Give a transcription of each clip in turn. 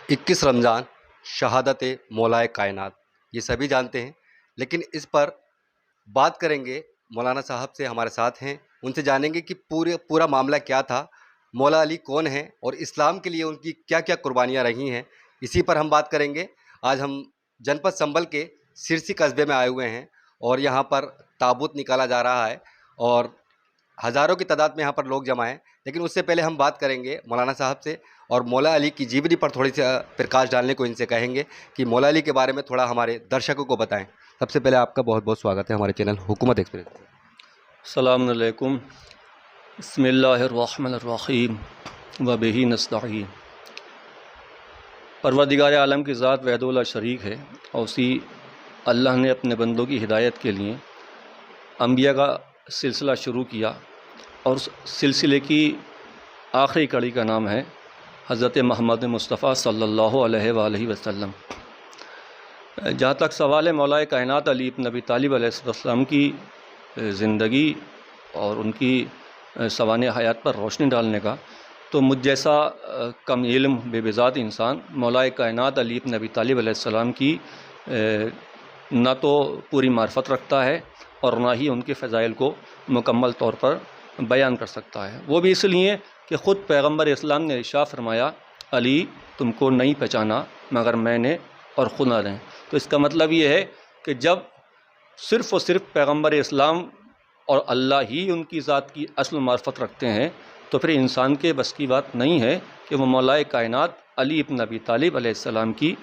21 رمضان شہادت مولا کائنات، یہ سبھی جانتے ہیں، لیکن اس پر بات کریں گے۔ مولانا صاحب سے ہمارے ساتھ ہیں، ان سے جانیں گے کہ پورا معاملہ کیا تھا، مولا علی کون ہیں اور اسلام کے لیے ان کی کیا کیا قربانیاں رہی ہیں، اسی پر ہم بات کریں گے۔ آج ہم جنپد سنبل کے سرسی قصبے میں آئے ہوئے ہیں اور یہاں پر تابوت نکالا جا رہا ہے اور ہزاروں کی تعداد میں یہاں پر لوگ جمع ہیں، لیکن اس سے پہلے ہم بات کریں گے مولانا صاحب سے اور مولا علی کی جیونی پر تھوڑی سی پرکاش ڈالنے کو ان سے کہیں گے کہ مولا علی کے بارے میں تھوڑا ہمارے درشکوں کو بتائیں۔ سب سے پہلے آپ کا بہت بہت سواگت ہے ہمارے چینل حکومت ایکسپریس۔ السلام علیکم، بسم اللہ الرحمن الرحیم وبہ نستعین۔ پروردگار عالم کی ذات وحدہ لا شریک ہے، اور اسی اللہ نے اپنے بندوں کی ہدایت کے لیے انبیاء کا سلسلہ شروع کیا، اور اس سلسلے کی آخری کڑی کا نام ہے حضرت محمد مصطفیٰ صلی اللہ علیہ وآلہ وسلم۔ جہاں تک سوال ہے مولا کائنات علی بن ابی طالب علیہ السلام کی زندگی اور ان کی سوانح حیات پر روشنی ڈالنے کا، تو مجھ جیسا کم علم بے بذات انسان مولا کائنات علی بن ابی طالب علیہ السلام کی نہ تو پوری معرفت رکھتا ہے اور نہ ہی ان کے فضائل کو مکمل طور پر بیان کر سکتا ہے۔ وہ بھی اس لیے کہ خود پیغمبر اسلام نے ارشاد فرمایا، علی تم کو نہیں پہچانا مگر میں نے اور خدا نے۔ تو اس کا مطلب یہ ہے کہ جب صرف اور صرف پیغمبر اسلام اور اللہ ہی ان کی ذات کی اصل معرفت رکھتے ہیں، تو پھر انسان کے بس کی بات نہیں ہے کہ وہ مولا کائنات علی بن ابی طالب علیہ السلام کی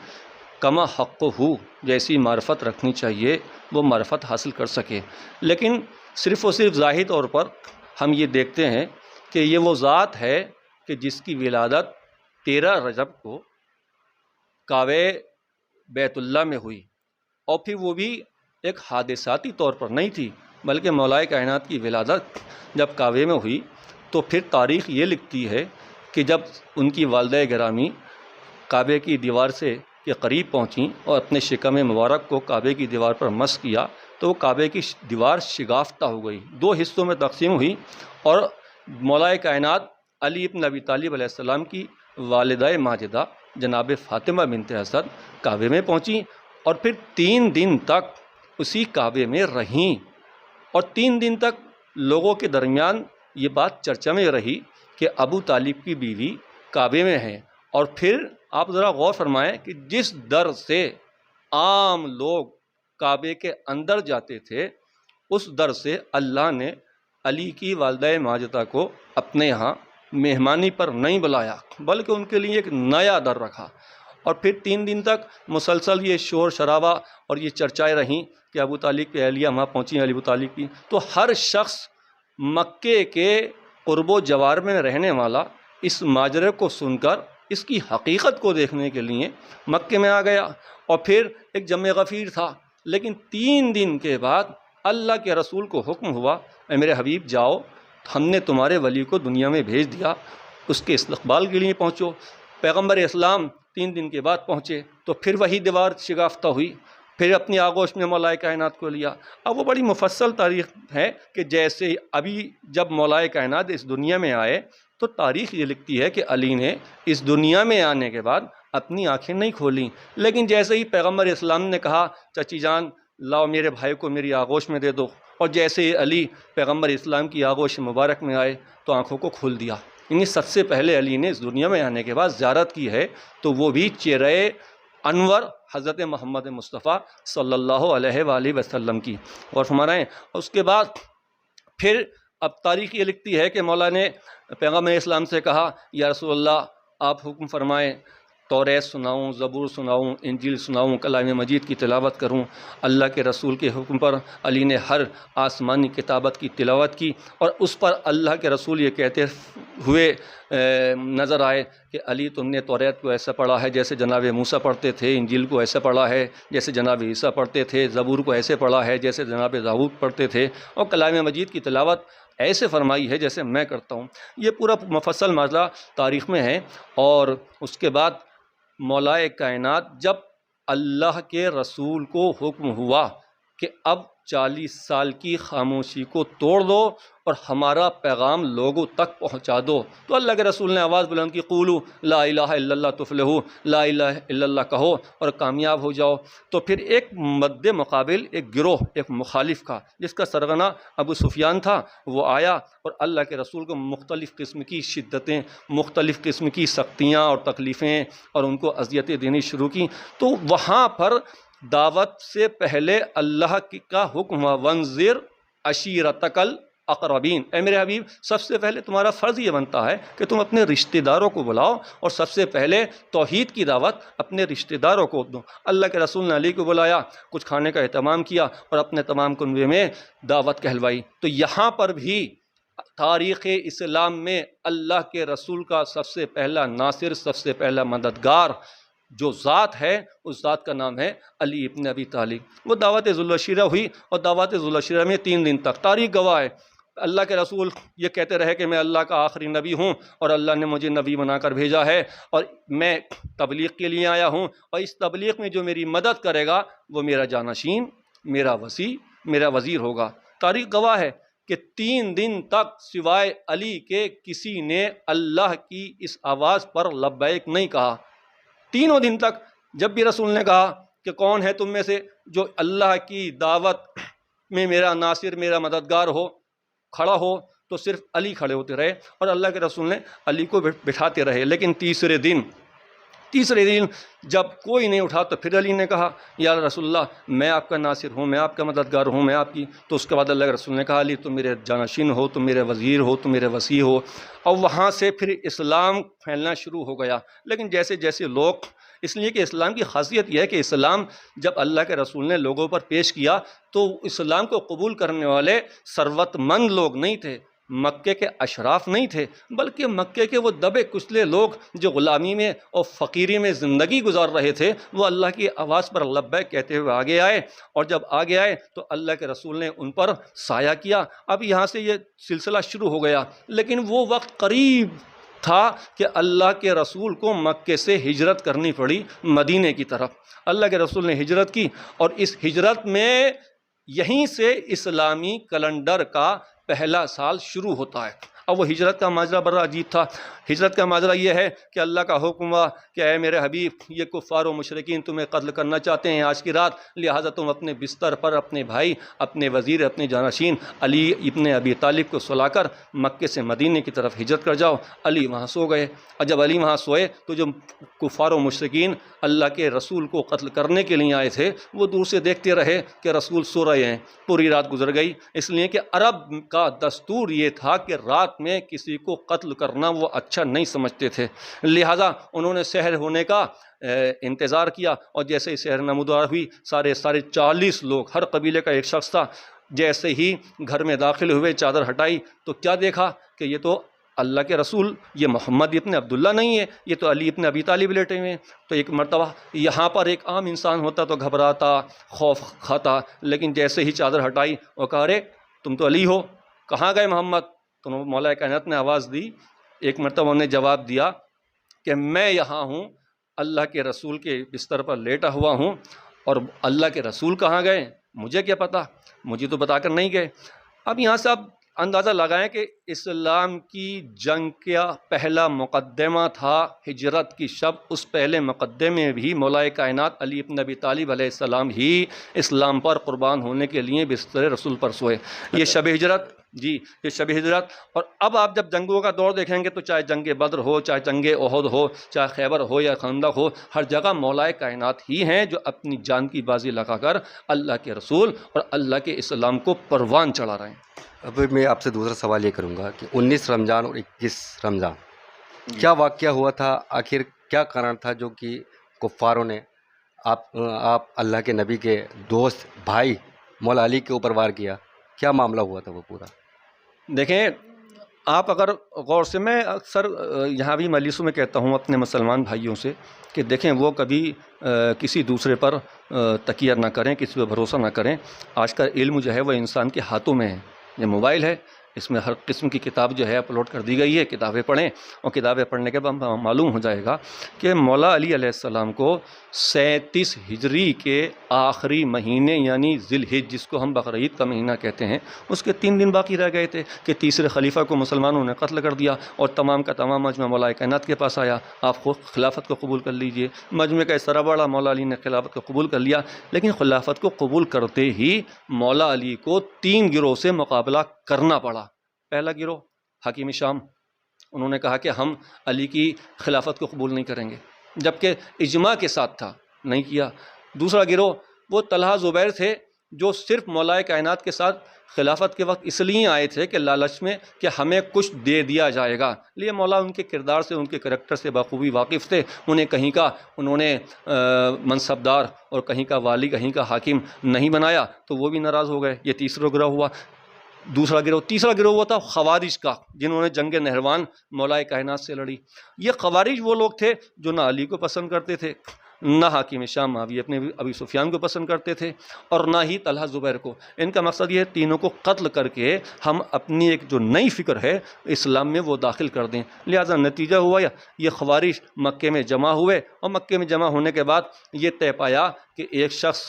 کما حق ہو جیسی معرفت رکھنی چاہیے وہ معرفت حاصل کر سکے۔ لیکن صرف اور صرف ظاہری طور پر ہم یہ دیکھتے ہیں کہ یہ وہ ذات ہے کہ جس کی ولادت 13 رجب کو کعبہ بیت اللہ میں ہوئی، اور پھر وہ بھی ایک حادثاتی طور پر نہیں تھی، بلکہ مولا کائنات کی ولادت جب کعبے میں ہوئی تو پھر تاریخ یہ لکھتی ہے کہ جب ان کی والدہ گرامی کعبے کی دیوار سے کے قریب پہنچیں اور اپنے شکم مبارک کو کعبے کی دیوار پر مس کیا تو وہ کعبے کی دیوار شگافتہ ہو گئی، 2 حصوں میں تقسیم ہوئی، اور مولا کائنات علی بن ابی طالب علیہ السلام کی والدہ ماجدہ جناب فاطمہ بنت اسد کعبے میں پہنچیں اور پھر 3 دن تک اسی کعبے میں رہیں، اور 3 دن تک لوگوں کے درمیان یہ بات چرچا میں رہی کہ ابو طالب کی بیوی کعبے میں ہے۔ اور پھر آپ ذرا غور فرمائیں کہ جس در سے عام لوگ کعبے کے اندر جاتے تھے، اس در سے اللہ نے علی کی والدہ ماجدہ کو اپنے یہاں مہمانی پر نہیں بلایا، بلکہ ان کے لیے ایک نیا در رکھا۔ اور پھر 3 دن تک مسلسل یہ شور شرابہ اور یہ چرچائیں رہیں کہ ابو طالب کی اہلیہ وہاں پہنچی، علی ابو طالب کی۔ تو ہر شخص مکے کے قرب و جوار میں رہنے والا اس ماجرے کو سن کر اس کی حقیقت کو دیکھنے کے لیے مکے میں آ گیا، اور پھر ایک جمع غفیر تھا۔ لیکن 3 دن کے بعد اللہ کے رسول کو حکم ہوا، اے میرے حبیب جاؤ، ہم نے تمہارے ولی کو دنیا میں بھیج دیا، اس کے استقبال کے لیے پہنچو۔ پیغمبر اسلام 3 دن کے بعد پہنچے تو پھر وہی دیوار شگافتہ ہوئی، پھر اپنی آغوش میں مولا کائنات کو لیا۔ اب وہ بڑی مفصل تاریخ ہے کہ جیسے ابھی جب مولا کائنات اس دنیا میں آئے تو تاریخ یہ لکھتی ہے کہ علی نے اس دنیا میں آنے کے بعد اپنی آنکھیں نہیں کھولیں، لیکن جیسے ہی پیغمبر اسلام نے کہا چچی جان لاؤ میرے بھائی کو میری آغوش میں دے دو، اور جیسے ہی علی پیغمبر اسلام کی آغوش مبارک میں آئے تو آنکھوں کو کھول دیا۔ یعنی سب سے پہلے علی نے اس دنیا میں آنے کے بعد زیارت کی ہے تو وہ بھی چہرہ انور حضرت محمد مصطفیٰ صلی اللہ علیہ وآلہ وسلم کی۔ اور ہمارے اس کے بعد پھر اب تاریخ یہ لکھتی ہے کہ مولا نے پیغمبر اسلام سے کہا، یا رسول اللہ آپ حکم فرمائیں، توریت سناؤں، زبور سناؤں، انجیل سناؤں، کلام مجید کی تلاوت کروں۔ اللہ کے رسول کے حکم پر علی نے ہر آسمانی کتابت کی تلاوت کی، اور اس پر اللہ کے رسول یہ کہتے ہوئے نظر آئے کہ علی تم نے توریت کو ایسا پڑھا ہے جیسے جناب موسیٰ پڑھتے تھے، انجیل کو ایسا پڑھا ہے جیسے جناب عیسیٰ پڑھتے تھے، زبور کو ایسے پڑھا ہے جیسے جناب داؤد پڑھتے تھے، اور کلام مجید کی تلاوت ایسے فرمائی ہے جیسے میں کرتا ہوں۔ یہ پورا مفصل معاملہ تاریخ میں ہے۔ اور اس کے بعد مولا کائنات جب اللہ کے رسول کو حکم ہوا کہ اب 40 سال کی خاموشی کو توڑ دو اور ہمارا پیغام لوگوں تک پہنچا دو۔ تو اللہ کے رسول نے آواز بلند کی، قولو لا الہ الا اللہ تفلحو، لا الہ الا اللہ کہو اور کامیاب ہو جاؤ۔ تو پھر ایک مد مقابل ایک گروہ، ایک مخالف کا، جس کا سرغنہ ابو سفیان تھا، وہ آیا اور اللہ کے رسول کو مختلف قسم کی شدتیں، مختلف قسم کی سختیاں اور تکلیفیں اور ان کو اذیتیں دینی شروع کی۔ تو وہاں پر دعوت سے پہلے اللہ کا حکم ہوا، وانذر عشیرتک الاقربین، اے میرے حبیب سب سے پہلے تمہارا فرض یہ بنتا ہے کہ تم اپنے رشتہ داروں کو بلاؤ، اور سب سے پہلے توحید کی دعوت اپنے رشتہ داروں کو دو۔ اللہ کے رسول نے علی کو بلایا، کچھ کھانے کا اہتمام کیا اور اپنے تمام کنبے میں دعوت کہلوائی۔ تو یہاں پر بھی تاریخ اسلام میں اللہ کے رسول کا سب سے پہلا ناصر، سب سے پہلا مددگار جو ذات ہے، اس ذات کا نام ہے علی ابن ابی طالب۔ وہ دعوت ذوالعشیرہ ہوئی، اور دعوت ذوالعشیرہ میں 3 دن تک، تاریخ گواہ ہے، اللہ کے رسول یہ کہتے رہے کہ میں اللہ کا آخری نبی ہوں اور اللہ نے مجھے نبی بنا کر بھیجا ہے، اور میں تبلیغ کے لیے آیا ہوں، اور اس تبلیغ میں جو میری مدد کرے گا وہ میرا جانشین، میرا وصی، میرا وزیر ہوگا۔ تاریخ گواہ ہے کہ 3 دن تک سوائے علی کے کسی نے اللہ کی اس آواز پر لبیک نہیں کہا۔ 3 دن تک جب بھی رسول نے کہا کہ کون ہے تم میں سے جو اللہ کی دعوت میں میرا ناصر، میرا مددگار ہو، کھڑا ہو، تو صرف علی کھڑے ہوتے رہے، اور اللہ کے رسول نے علی کو بٹھاتے رہے۔ لیکن تیسرے دن جب کوئی نہیں اٹھا تو پھر علی نے کہا، یا رسول اللہ میں آپ کا ناصر ہوں، میں آپ کا مددگار ہوں، میں آپ کی۔ تو اس کے بعد اللہ کے رسول نے کہا، علی تم میرے جانشین ہو، تم میرے وزیر ہو، تم میرے وصی ہو۔ اور وہاں سے پھر اسلام پھیلنا شروع ہو گیا۔ لیکن جیسے جیسے لوگ، اس لیے کہ اسلام کی خاصیت یہ ہے کہ اسلام جب اللہ کے رسول نے لوگوں پر پیش کیا تو اسلام کو قبول کرنے والے ثروت مند لوگ نہیں تھے، مکے کے اشراف نہیں تھے، بلکہ مکے کے وہ دبے کچلے لوگ جو غلامی میں اور فقیری میں زندگی گزار رہے تھے، وہ اللہ کی آواز پر لبیک کہتے ہوئے آگے آئے، اور جب آگے آئے تو اللہ کے رسول نے ان پر سایہ کیا۔ اب یہاں سے یہ سلسلہ شروع ہو گیا، لیکن وہ وقت قریب تھا کہ اللہ کے رسول کو مکے سے ہجرت کرنی پڑی مدینے کی طرف۔ اللہ کے رسول نے ہجرت کی، اور اس ہجرت میں یہیں سے اسلامی کیلنڈر کا پہلا سال شروع ہوتا ہے۔ اب وہ ہجرت کا ماجرا بڑا عجیب تھا۔ ہجرت کا ماجرا یہ ہے کہ اللہ کا حکم ہوا کہ اے میرے حبیب، یہ کفار و مشرکین تمہیں قتل کرنا چاہتے ہیں آج کی رات، لہٰذا تم اپنے بستر پر اپنے بھائی، اپنے وزیر، اپنے جانشین علی ابن ابی طالب کو سلا کر مکے سے مدینے کی طرف ہجرت کر جاؤ۔ علی وہاں سو گئے، اور جب علی وہاں سوئے تو جو کفار و مشرکین اللہ کے رسول کو قتل کرنے کے لیے آئے تھے، وہ دور سے دیکھتے رہے کہ رسول سو رہے ہیں۔ پوری رات گزر گئی، اس لیے کہ عرب کا دستور یہ تھا کہ رات میں کسی کو قتل کرنا وہ اچھا نہیں سمجھتے تھے، لہٰذا انہوں نے سحر ہونے کا انتظار کیا، اور جیسے ہی سحر نمودار ہوئی، سارے 40 لوگ، ہر قبیلے کا ایک شخص تھا، جیسے ہی گھر میں داخل ہوئے، چادر ہٹائی تو کیا دیکھا کہ یہ تو اللہ کے رسول، یہ محمد ابن عبداللہ نہیں ہے، یہ تو علی ابن ابی طالب لیٹے ہوئے ہیں۔ تو ایک مرتبہ یہاں پر ایک عام انسان ہوتا تو گھبراتا، خوف کھاتا، لیکن جیسے ہی چادر ہٹائی وہ کہا، ارے تم تو علی ہو، کہاں گئے محمد؟ تو مولا کائنات نے آواز دی، ایک مرتبہ انہوں نے جواب دیا کہ میں یہاں ہوں، اللہ کے رسول کے بستر پر لیٹا ہوا ہوں، اور اللہ کے رسول کہاں گئے مجھے کیا پتہ، مجھے تو بتا کر نہیں گئے۔ اب یہاں سے آپ اندازہ لگائیں کہ اسلام کی جنگ کا پہلا مقدمہ تھا ہجرت کی شب، اس پہلے مقدمے میں بھی مولا کائنات علی ابن ابی طالب علیہ السلام ہی اسلام پر قربان ہونے کے لیے بستر رسول پر سوئے۔ یہ شب ہجرت، جی یہ شب ہجرت۔ اور اب آپ جب جنگوں کا دور دیکھیں گے تو چاہے جنگ بدر ہو، چاہے جنگ احد ہو، چاہے خیبر ہو یا خندق ہو، ہر جگہ مولا کائنات ہی ہیں جو اپنی جان کی بازی لگا کر اللہ کے رسول اور اللہ کے اسلام کو پروان چڑھا رہے ہیں۔ اب میں آپ سے دوسرا سوال یہ کروں گا کہ 19 رمضان اور 21 رمضان کیا واقعہ ہوا تھا؟ آخر کیا کارن تھا جو کہ کفاروں نے آپ اللہ کے نبی کے دوست بھائی مولا علی کے اوپر وار کیا؟ کیا معاملہ ہوا تھا وہ پورا؟ دیکھیں آپ اگر غور سے، میں اکثر یہاں بھی مجلسوں میں کہتا ہوں اپنے مسلمان بھائیوں سے کہ دیکھیں وہ کبھی کسی دوسرے پر تکیہ نہ کریں، کسی پہ بھروسہ نہ کریں۔ آج کا علم جو ہے وہ انسان کے ہاتھوں میں ہے، یہ موبائل ہے، اس میں ہر قسم کی کتاب جو ہے اپلوڈ کر دی گئی ہے، کتابیں پڑھیں، اور کتابیں پڑھنے کے بعد معلوم ہو جائے گا کہ مولا علی علیہ السلام کو 37 ہجری کے آخری مہینے یعنی ذی الحج، جس کو ہم بقرعید کا مہینہ کہتے ہیں، اس کے 3 دن باقی رہ گئے تھے کہ تیسرے خلیفہ کو مسلمانوں نے قتل کر دیا، اور تمام کا تمام مجمع مولا کائنات کے پاس آیا، آپ خود خلافت کو قبول کر لیجئے۔ مجمع کا اس طرح بڑا، مولا علی نے خلافت کو قبول کر لیا، لیکن خلافت کو قبول کرتے ہی مولا علی کو 3 گروہ سے مقابلہ کرنا پڑا۔ پہلا گروہ حکیم شام، انہوں نے کہا کہ ہم علی کی خلافت کو قبول نہیں کریں گے، جبکہ اجماع کے ساتھ تھا، نہیں کیا۔ دوسرا گروہ وہ طلحہ زبیر تھے، جو صرف مولا کائنات کے ساتھ خلافت کے وقت اس لیے آئے تھے کہ لالچ میں کہ ہمیں کچھ دے دیا جائے گا، لیے مولا ان کے کردار سے، ان کے کریکٹر سے بخوبی واقف تھے، انہیں کہیں کا انہوں نے منصبدار اور کہیں کا والی، کہیں کا حاکم نہیں بنایا، تو وہ بھی ناراض ہو گئے۔ یہ تیسرا گروہ ہوا۔ تیسرا گروہ وہ تھا خوارج کا، جنہوں نے جنگ نہروان مولا کائنات سے لڑی۔ یہ خوارج وہ لوگ تھے جو نہ علی کو پسند کرتے تھے، نہ حاکم شام معاویہ اپنے ابی سفیان کو پسند کرتے تھے، اور نہ ہی طلحہ زبیر کو۔ ان کا مقصد یہ ہے تینوں کو قتل کر کے ہم اپنی ایک جو نئی فکر ہے اسلام میں وہ داخل کر دیں۔ لہذا نتیجہ ہوا یہ خوارج مکے میں جمع ہوئے، اور مکے میں جمع ہونے کے بعد یہ طے پایا کہ ایک شخص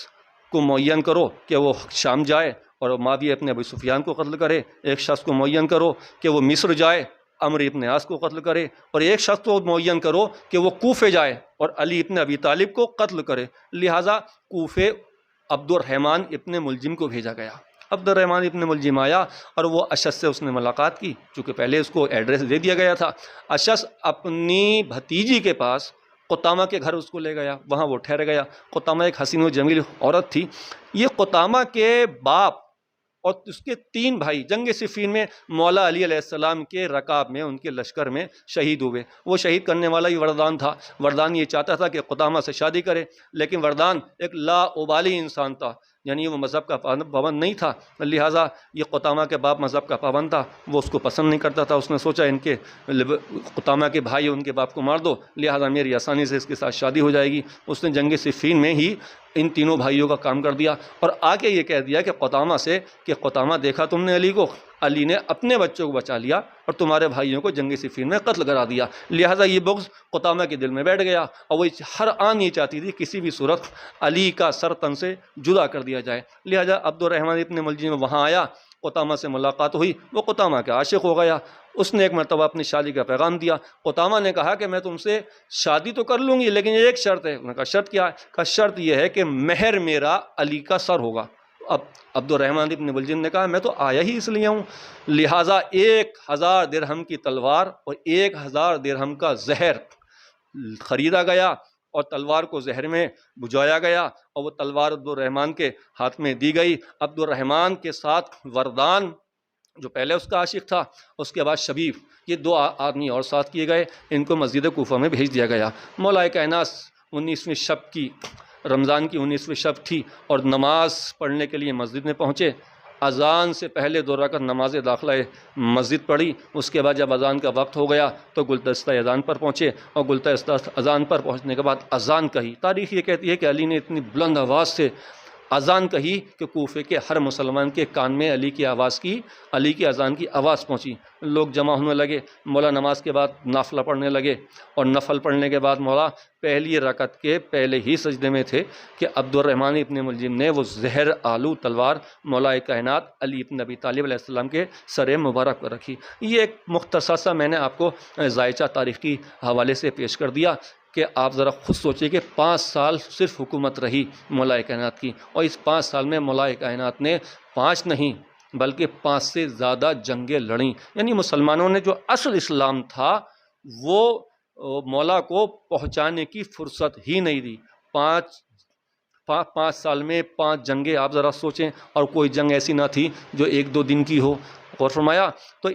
کو معین کرو کہ وہ شام جائے اور معاویہ اپنے ابی سفیان کو قتل کرے، ایک شخص کو معین کرو کہ وہ مصر جائے، عمرو ابن عاص کو قتل کرے، اور ایک شخص کو معین کرو کہ وہ کوفے جائے اور علی ابن ابی طالب کو قتل کرے۔ لہٰذا کوفے عبد الرحمن ابن ملجم کو بھیجا گیا۔ عبد الرحمن ابن ملجم آیا اور وہ اشعث سے اس نے ملاقات کی، چونکہ پہلے اس کو ایڈریس دے دیا گیا تھا۔ اشعث اپنی بھتیجی کے پاس قطامہ کے گھر اس کو لے گیا، وہاں وہ ٹھہر گیا۔ قطامہ ایک حسین و جمیل عورت تھی۔ یہ قطامہ کے باپ اور اس کے 3 بھائی جنگ صفین میں مولا علی علیہ السلام کے رکاب میں، ان کے لشکر میں شہید ہوئے۔ وہ شہید کرنے والا ہی وردان تھا۔ وردان یہ چاہتا تھا کہ قطامہ سے شادی کرے، لیکن وردان ایک لا ابالی انسان تھا، یعنی وہ مذہب کا پابند نہیں تھا، لہٰذا یہ قطامہ کے باپ مذہب کا پابند تھا، وہ اس کو پسند نہیں کرتا تھا۔ اس نے سوچا ان کے قطامہ کے بھائی ان کے باپ کو مار دو، لہٰذا میری آسانی سے اس کے ساتھ شادی ہو جائے گی۔ اس نے جنگ صفین میں ہی ان تینوں بھائیوں کا کام کر دیا، اور آگے یہ کہہ دیا کہ قطامہ سے کہ قطامہ دیکھا تم نے علی کو، علی نے اپنے بچوں کو بچا لیا اور تمہارے بھائیوں کو جنگ صفین میں قتل کرا دیا۔ لہٰذا یہ بغض قطامہ کے دل میں بیٹھ گیا، اور وہ ہر آن یہ چاہتی تھی کسی بھی صورت علی کا سر تن سے جدا کر دیا جائے۔ لہٰذا عبد الرحمن ابن ملجم وہاں آیا، قطامہ سے ملاقات ہوئی، وہ قطامہ کا عاشق ہو گیا۔ اس نے ایک مرتبہ اپنی شادی کا پیغام دیا۔ قطامہ نے کہا کہ میں تم سے شادی تو کر لوں گی، لیکن ایک شرط ہے۔ انہوں نے کہا شرط کیا ہے؟ کہا شرط یہ ہے کہ مہر میرا علی کا سر ہوگا۔ اب عبد الرحمن ابن ملجم نے کہا میں تو آیا ہی اس لیے ہوں، لہٰذا 1000 درہم کی تلوار اور 1000 درہم کا زہر خریدا گیا، اور تلوار کو زہر میں بجھایا گیا، اور وہ تلوار عبد الرحمن کے ہاتھ میں دی گئی۔ عبد الرحمن کے ساتھ وردان جو پہلے اس کا عاشق تھا، اس کے بعد شبیب، یہ 2 آدمی اور ساتھ کیے گئے، ان کو مسجد کوفہ میں بھیج دیا گیا۔ مولا کائنات 19ویں شب کی، رمضان کی 19ویں شب تھی، اور نماز پڑھنے کے لیے مسجد میں پہنچے۔ اذان سے پہلے 2 رکعت نماز داخلہ مسجد پڑھی، اس کے بعد جب اذان کا وقت ہو گیا تو گلدستہ اذان پر پہنچے، اور گلدستہ اذان پر پہنچنے کے بعد اذان کہی۔ تاریخ یہ کہتی ہے کہ علی نے اتنی بلند آواز سے اذان کہی کہ کوفے کے ہر مسلمان کے کان میں علی کی آواز کی، علی کی اذان کی آواز پہنچی۔ لوگ جمع ہونے لگے، مولا نماز کے بعد نافلہ پڑھنے لگے، اور نفل پڑھنے کے بعد مولا پہلی رکعت کے پہلے ہی سجدے میں تھے کہ عبد الرحمن ابن ملجم نے وہ زہر آلو تلوار مولا کائنات علی ابن ابی طالب علیہ السلام کے سر مبارک پر رکھی۔ یہ ایک مختصر سا میں نے آپ کو ذائچہ تاریخ کی حوالے سے پیش کر دیا کہ آپ ذرا خود سوچیں کہ 5 سال صرف حکومت رہی مولا کائنات کی، اور اس 5 سال میں مولا کائنات نے 5 نہیں بلکہ 5 سے زیادہ جنگیں لڑیں، یعنی مسلمانوں نے جو اصل اسلام تھا وہ مولا کو پہنچانے کی فرصت ہی نہیں دی۔ 5 سال میں 5 جنگیں آپ ذرا سوچیں، اور کوئی جنگ ایسی نہ تھی جو 1-2 دن کی ہو۔ غور فرمایا؟ تو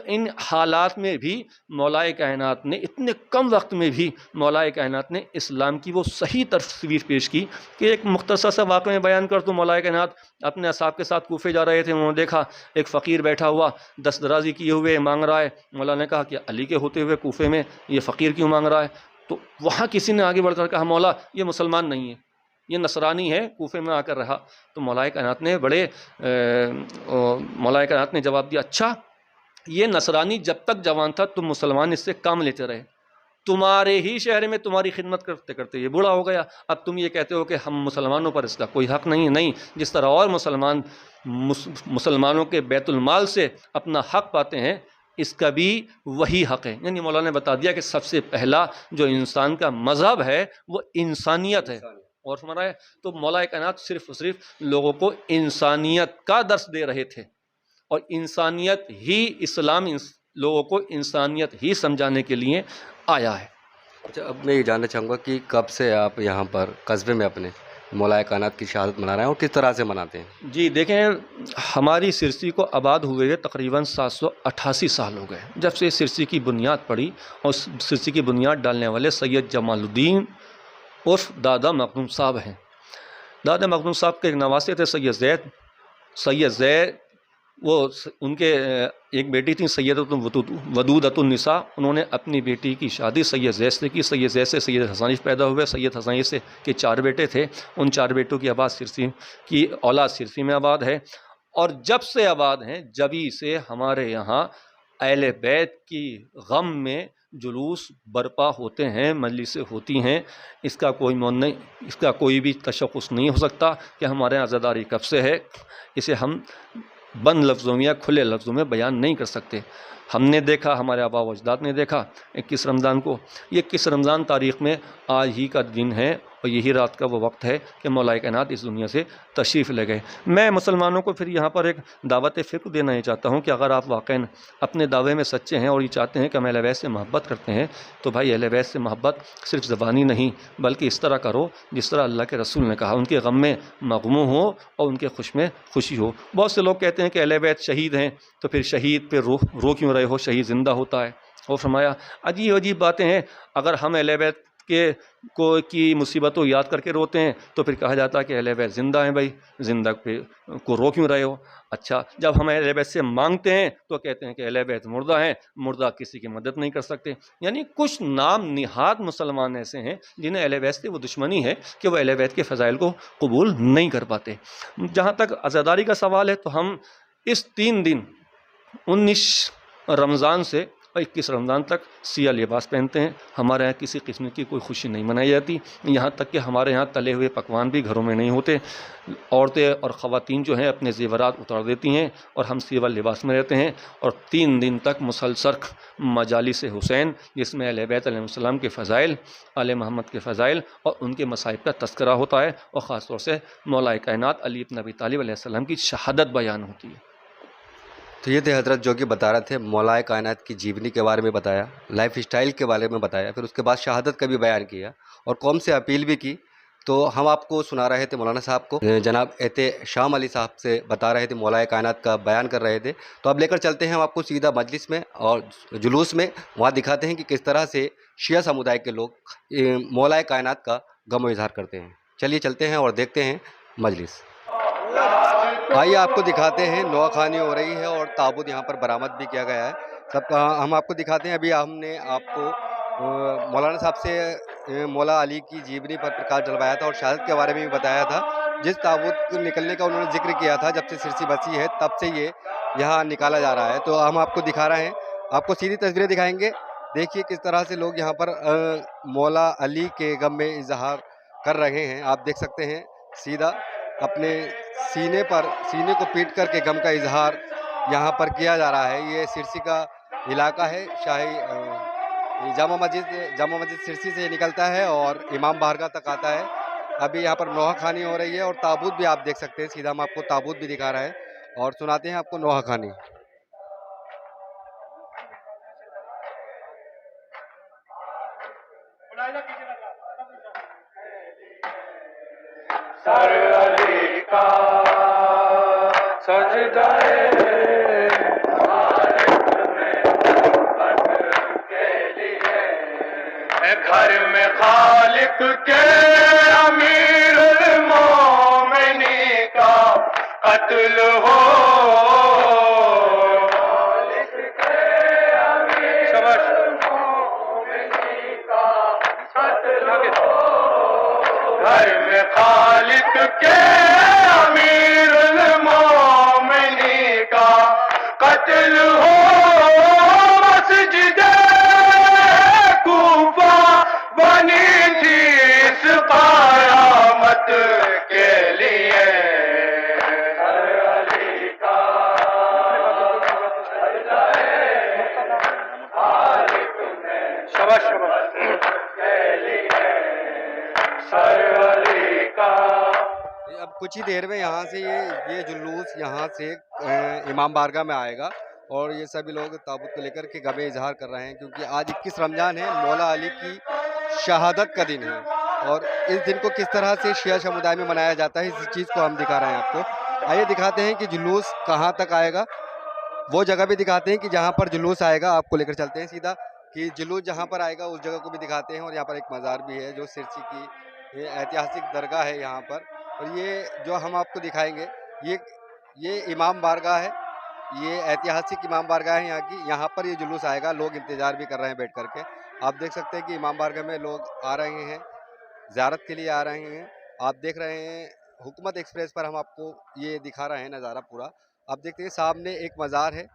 ان حالات میں بھی مولا کائنات نے، اتنے کم وقت میں بھی مولا کائنات نے اسلام کی وہ صحیح تصویر پیش کی کہ ایک مختصر سا واقعہ میں بیان کر تو مولا کائنات اپنے اصحاب کے ساتھ کوفے جا رہے تھے، انہوں نے دیکھا ایک فقیر بیٹھا ہوا دست درازی کیے ہوئے مانگ رہا ہے۔ مولا نے کہا کہ علی کے ہوتے ہوئے کوفے میں یہ فقیر کیوں مانگ رہا ہے؟ تو وہاں کسی نے آگے بڑھ کر کہا مولا یہ مسلمان نہیں ہے، یہ نصرانی ہے، کوفے میں آ کر رہا۔ تو مولا کائنات نے مولا کائنات نے جواب دیا اچھا یہ نصرانی جب تک جوان تھا تم مسلمان اس سے کام لیتے رہے، تمہارے ہی شہر میں تمہاری خدمت کرتے کرتے یہ بوڑھا ہو گیا، اب تم یہ کہتے ہو کہ ہم مسلمانوں پر اس کا کوئی حق نہیں ہے۔ نہیں، جس طرح اور مسلمانوں کے بیت المال سے اپنا حق پاتے ہیں، اس کا بھی وہی حق ہے۔ یعنی مولانا نے بتا دیا کہ سب سے پہلا جو انسان کا مذہب ہے وہ انسانیت ہے، اور ہمارا ہے تو مولا کائنات صرف لوگوں کو انسانیت کا درس دے رہے تھے، اور انسانیت ہی اسلام لوگوں کو انسانیت ہی سمجھانے کے لیے آیا ہے۔ اچھا، اب میں یہ جاننا چاہوں گا کہ کب سے آپ یہاں پر قصبے میں اپنے مولا کائنات کی شہادت منا رہے ہیں اور کس طرح سے مناتے ہیں؟ جی دیکھیں، ہماری سرسی کو آباد ہوئے تقریباً 788 سال ہو گئے جب سے سرسی کی بنیاد پڑی، اور سرسی کی بنیاد ڈالنے والے سید جمال الدین عرف دادا مخدوم صاحب ہیں۔ دادا مخدوم صاحب کے ایک نواسے تھے سید زید، وہ ان کے ایک بیٹی تھی سیدۃ ودودۃ النساء، انہوں نے اپنی بیٹی کی شادی سید زید سے کی، سید زید سے سید حسنیف پیدا ہوئے، سید حسنیف سے کے 4 بیٹے تھے، ان 4 بیٹوں کی آباد سرسی کی اولاد سرسی میں آباد ہے، اور جب سے آباد ہیں جبھی سے ہمارے یہاں اہل بیت کی غم میں جلوس برپا ہوتے ہیں، مجلسیں ہوتی ہیں، اس کا کوئی مون نہیں، اس کا کوئی بھی تشخص نہیں ہو سکتا کہ ہمارے یہاں عزاداری کب سے ہے، اسے ہم بند لفظوں میں یا کھلے لفظوں میں بیان نہیں کر سکتے۔ ہم نے دیکھا، ہمارے آباء و اجداد نے دیکھا 21 رمضان کو، یہ 21 رمضان تاریخ میں آج ہی کا دن ہے، اور یہی رات کا وہ وقت ہے کہ مولا کائنات اس دنیا سے تشریف لے گئے۔ میں مسلمانوں کو پھر یہاں پر ایک دعوت فکر دینا یہ چاہتا ہوں کہ اگر آپ واقعاً اپنے دعوے میں سچے ہیں اور یہ چاہتے ہیں کہ ہم اہل بیت سے محبت کرتے ہیں، تو بھائی اہل بیت سے محبت صرف زبانی نہیں بلکہ اس طرح کرو جس طرح اللہ کے رسول نے کہا، ان کے غم میں مغموم ہو اور ان کے خوش میں خوشی ہو۔ بہت سے لوگ کہتے ہیں کہ اہل بیت شہید ہیں، تو پھر شہید پہ رو کیوں رہے ہو، شہید زندہ ہوتا ہے۔ اور فرمایا عجیب باتیں ہیں، اگر ہم اہل بیت کی مصیبتوں کو یاد کر کے روتے ہیں تو پھر کہا جاتا ہے کہ اہل بیت زندہ ہیں، بھائی زندہ پہ کو رو کیوں رہے ہو؟ اچھا، جب ہم اہل بیت سے مانگتے ہیں تو کہتے ہیں کہ اہل بیت مردہ ہیں، مردہ کسی کی مدد نہیں کر سکتے۔ یعنی کچھ نام نہاد مسلمان ایسے ہیں جنہیں اہل بیت سے وہ دشمنی ہے کہ وہ اہل بیت کے فضائل کو قبول نہیں کر پاتے۔ جہاں تک عزاداری کا سوال ہے تو ہم اس 3 دن 19 رمضان سے 21 رمضان تک سیاہ لباس پہنتے ہیں۔ ہمارے یہاں کسی قسم کی کوئی خوشی نہیں منائی جاتی، یہاں تک کہ ہمارے یہاں تلے ہوئے پکوان بھی گھروں میں نہیں ہوتے۔ عورتیں اور خواتین جو ہیں اپنے زیورات اتار دیتی ہیں اور ہم سیاہ لباس میں رہتے ہیں، اور 3 دن تک مسلسل مجالس حسین جس میں اہل بیت علیہ السلام کے فضائل، آل محمد کے فضائل اور ان کے مصائب کا تذکرہ ہوتا ہے، اور خاص طور سے مولا کائنات علی بن ابی طالب علیہ السلام کی شہادت بیان ہوتی ہے۔ تو یہ تھے حضرت جو کہ بتا رہے تھے مولا کائنات کی جیونی کے بارے میں بتایا، لائف اسٹائل کے بارے میں بتایا، پھر اس کے بعد شہادت کا بھی بیان کیا اور قوم سے اپیل بھی کی۔ تو ہم آپ کو سنا رہے تھے مولانا صاحب کو، جناب احتشام علی صاحب سے بتا رہے تھے، مولا کائنات کا بیان کر رہے تھے۔ تو اب لے کر چلتے ہیں ہم آپ کو سیدھا مجلس میں اور جلوس میں، وہاں دکھاتے ہیں کہ کس طرح سے شیعہ سمودائے کے لوگ مولا کائنات کا غم و اظہار کرتے ہیں۔ چلیے چلتے ہیں اور دیکھتے ہیں مجلس۔ آئیے آپ کو دکھاتے ہیں، نوح خوانی ہو رہی ہے اور تابوت یہاں پر برآمد بھی کیا گیا ہے۔ سب ہم آپ کو دکھاتے ہیں، ابھی ہم نے آپ کو مولانا صاحب سے مولا علی کی جیونی پر پرکاش ڈلوایا تھا اور شہادت کے بارے میں بھی بتایا تھا۔ جس تابوت کو نکلنے کا انہوں نے ذکر کیا تھا، جب سے سرسی بسی ہے تب سے یہ یہاں نکالا جا رہا ہے، تو ہم آپ کو دکھا رہے ہیں، آپ کو سیدھی تصویریں دکھائیں گے۔ دیکھیے کس طرح سے لوگ یہاں پر مولا علی کے غم میں اظہار کر رہے ہیں۔ آپ دیکھ سکتے ہیں سیدھا اپنے سینے کو پیٹ کر کے غم کا اظہار یہاں پر کیا جا رہا ہے۔ یہ سرسی کا علاقہ ہے، شاہی جامع مسجد سرسی سے نکلتا ہے اور امام بارگاہ تک آتا ہے۔ ابھی یہاں پر نوح خوانی ہو رہی ہے اور تابوت بھی آپ دیکھ سکتے ہیں، سیدھا ہم آپ کو تابوت بھی دکھا رہے ہیں اور سناتے ہیں آپ کو نوح خوانی۔ سر علی کا سجدہ گھر میں خالق کے امیر المومنین کا قتل ہو، گھر میں خالق کے امیر المومنین کا قتل ہو، کچھ ہی دیر میں یہاں سے یہ جلوس یہاں سے امام بارگاہ میں آئے گا اور یہ سبھی لوگ تابوت کو لے کر کے غم اظہار کر رہے ہیں کیونکہ آج 21 رمضان ہے، مولا علی کی شہادت کا دن ہے اور اس دن کو کس طرح سے شیعہ سمدائے میں منایا جاتا ہے اس چیز کو ہم دکھا رہے ہیں آپ کو۔ آئیے دکھاتے ہیں کہ جلوس کہاں تک آئے گا، وہ جگہ بھی دکھاتے ہیں کہ جہاں پر جلوس آئے گا، آپ کو لے کر چلتے ہیں سیدھا کہ جلوس جہاں پر آئے گا اس جگہ کو بھی دکھاتے ہیں، اور یہاں پر ایک مزار بھی ہے جو سرسی کی یہ ایتہاسک درگاہ ہے یہاں پر، اور یہ جو ہم آپ کو دکھائیں گے یہ امام بارگاہ ہے، یہ ایتہاسک امام بارگاہ ہے یہاں کی، یہاں پر یہ جلوس آئے گا، لوگ انتظار بھی کر رہے ہیں بیٹھ کر کے۔ آپ دیکھ سکتے ہیں کہ امام بارگاہ میں لوگ آ رہے ہیں، زیارت کے لیے آ رہے ہیں۔ آپ دیکھ رہے ہیں حکومت ایکسپریس پر ہم آپ کو یہ دکھا رہے ہیں نظارہ پورا۔ آپ دیکھتے ہیں سامنے ایک مزار ہے،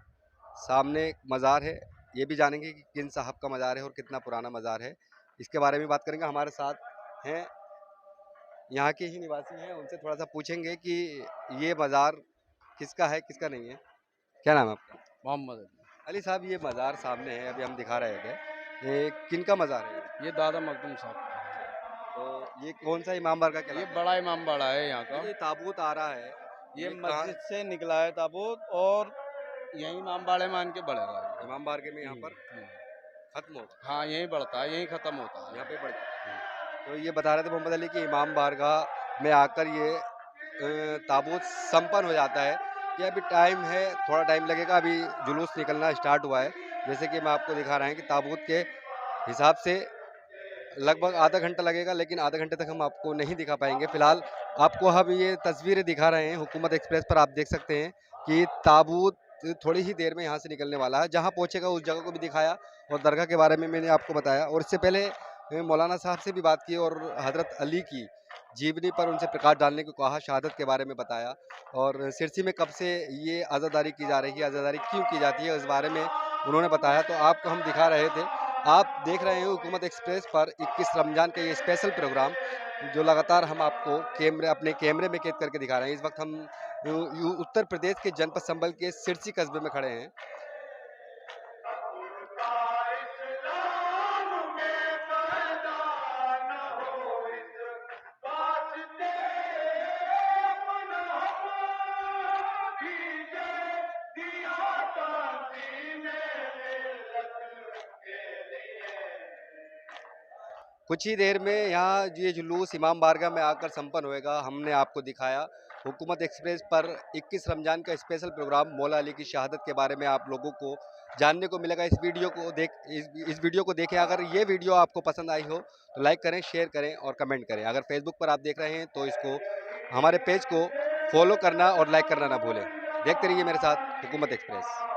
سامنے ایک مزار ہے، یہ بھی جانیں گے کہ کن صاحب کا مزار ہے اور کتنا پرانا مزار ہے، اس کے بارے میں بات کریں گے۔ ہمارے ساتھ ہیں یہاں کے ہی نواسی ہیں، ان سے تھوڑا سا پوچھیں گے کہ یہ مزار کس کا ہے کس کا نہیں ہے۔ کیا نام ہے آپ کا؟ محمد علی صاحب، یہ مزار سامنے ہے، ابھی ہم دکھا رہے تھے، یہ کن کا مزار ہے؟ یہ دادا مخدوم صاحب کا تو یہ کون سا امام بارگاہ ہے۔ کہلاتا یہ ہے؟ بڑا امام باڑہ ہے یہاں کا، یہ تابوت آ رہا ہے، یہ کہاں- مسجد سے نکلا ہے تابوت اور یہیں امام باڑے مان کے بڑھے گا یہ۔ امام بارگاہ میں یہاں پر ختم ہوگا، ہاں یہیں بڑھتا ہے، یہیں ختم ہوتا ہے یہاں پہ بڑھ جاتا ہے۔ تو یہ بتا رہے تھے محمد علی کہ امام بارگاہ میں آ کر یہ تابوت سمپن ہو جاتا ہے، کہ ابھی ٹائم ہے، تھوڑا ٹائم لگے گا، ابھی جلوس نکلنا اسٹارٹ ہوا ہے، جیسے کہ میں آپ کو دکھا رہے ہیں کہ تابوت کے حساب سے لگ بھگ آدھا گھنٹہ لگے گا، لیکن آدھا گھنٹے تک ہم آپ کو نہیں دکھا پائیں گے۔ فی الحال آپ کو ہم یہ تصویریں دکھا رہے ہیں، حکومت ایکسپریس پر آپ دیکھ سکتے ہیں کہ تابوت تھوڑی ہی دیر میں یہاں سے نکلنے والا ہے، جہاں پہنچے گا اس جگہ کو بھی دکھایا اور درگاہ کے بارے میں نے آپ کو بتایا، اور اس سے پہلے مولانا صاحب سے بھی بات کی اور حضرت علی کی جیونی پر ان سے پرکاش ڈالنے کو کہا، شہادت کے بارے میں بتایا، اور سرسی میں کب سے یہ عزاداری کی جا رہی ہے، عزاداری کیوں کی جاتی ہے اس بارے میں انہوں نے بتایا، تو آپ کو ہم دکھا رہے تھے۔ آپ دیکھ رہے ہیں حکومت ایکسپریس پر 21 رمضان کا یہ اسپیشل پروگرام جو لگاتار ہم آپ کو اپنے کیمرے میں قید کر کے دکھا رہے ہیں۔ اس وقت ہم اتر پردیش کے جنپد سنبھل کے سرسی قصبے میں کھڑے ہیں۔ کچھ ہی دیر میں یہاں یہ جلوس امام بارگاہ میں آ کر سمپن ہوئے گا، ہم نے آپ کو دکھایا۔ حکومت ایکسپریس پر 21 رمضان کا اسپیشل پروگرام مولا علی کی شہادت کے بارے میں آپ لوگوں کو جاننے کو ملے گا۔ اس ویڈیو کو دیکھیں۔ اگر یہ ویڈیو آپ کو پسند آئی ہو تو لائک کریں، شیئر کریں اور کمنٹ کریں۔ اگر فیس بک پر آپ دیکھ رہے ہیں تو اس کو ہمارے پیج کو فالو کرنا اور لائک کرنا نہ بھولیں۔ دیکھتے رہیے میرے ساتھ حکومت ایکسپریس۔